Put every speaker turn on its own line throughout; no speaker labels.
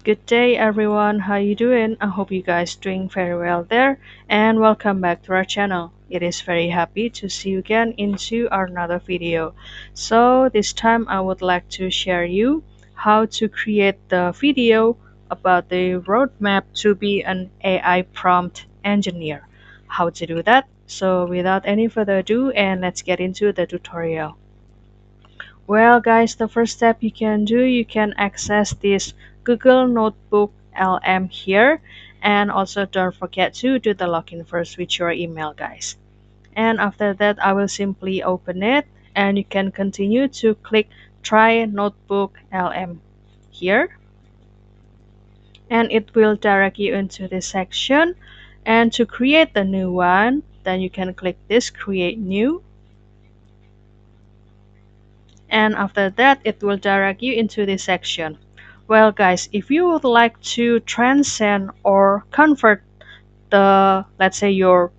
Good day everyone, how you doing? I hope you guys doing very well there and welcome back to our channel. It is very happy to see you again into our another video. So this time I would like to share you how to create the video about the roadmap to be an AI prompt engineer. How to do that? So without any further ado and let's get into the tutorial. Well, guys, the first step you can do, you can access this Google Notebook LM here. And also don't forget to do the login first with your email, guys. And after that, I will simply open it and you can continue to click Try Notebook LM here. And it will direct you into this section. And to create the new one, then you can click this Create New. And after that it will direct you into this section. Well guys, if you would like to transcend or convert the, let's say, your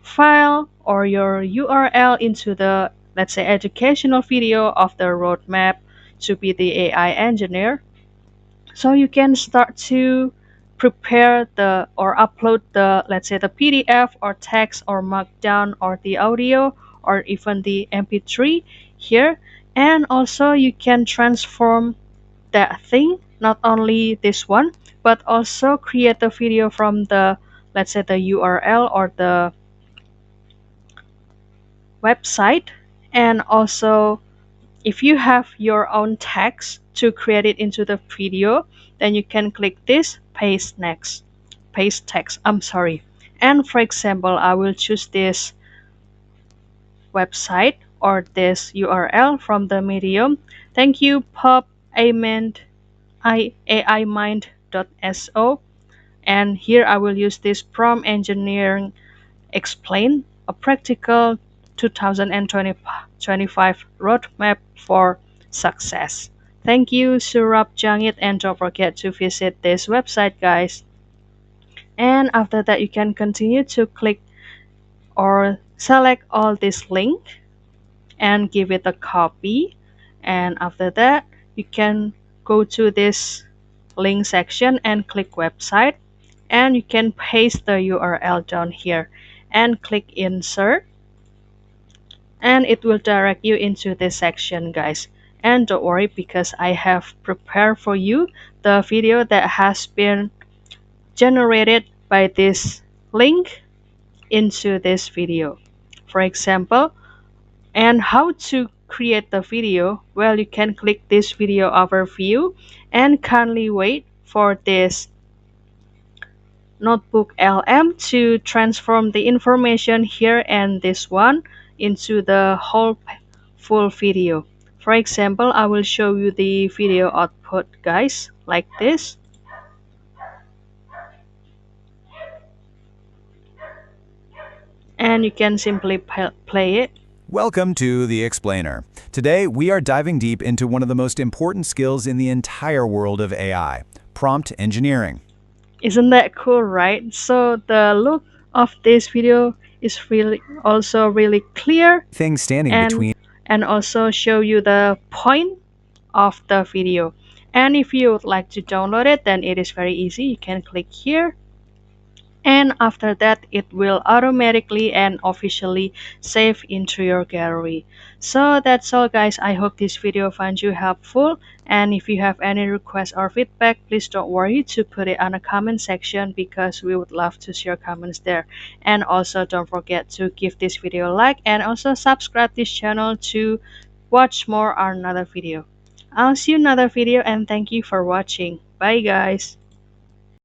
file or your URL into the, let's say, educational video of the roadmap to be the AI engineer, so you can start to prepare the or upload the, let's say, the PDF or text or markdown or the audio or even the MP3 here. And also you can transform that thing, not only this one, but also create a video from the, let's say, the URL or the website. And also if you have your own text to create it into the video, then you can click this paste text, I'm sorry. And for example, I will choose this website or this URL from the medium. Thank you, pop aimind.so. And here I will use this prompt engineering explain a practical 2025 roadmap for success. Thank you, Surab Jangit, and don't forget to visit this website, guys. And after that, you can continue to click or select all this link and give it a copy. And after that, you can go to this link section and click website, and you can paste the URL down here and click insert, and it will direct you into this section, guys. And don't worry, because I have prepared for you the video that has been generated by this link into this video. For example, and how to create the video, well, you can click this video overview and kindly wait for this Notebook LM to transform the information here and this one into the whole full video. For example, I will show you the video output, guys, like this. And you can simply play it.
Welcome to The Explainer. Today, we are diving deep into one of the most important skills in the entire world of AI, prompt engineering.
Isn't that cool, right? So the look of this video is really clear
Things standing
and
between
and also show you the point of the video. And if you would like to download it, then it is very easy. You can click here, and after that it will automatically and officially save into your gallery. So that's all, guys. I hope this video finds you helpful, and if you have any requests or feedback, please don't worry to put it on the comment section, because we would love to see your comments there. And also don't forget to give this video a like and also subscribe this channel to watch more on another video. I'll see you in another video, and thank you for watching. Bye, guys.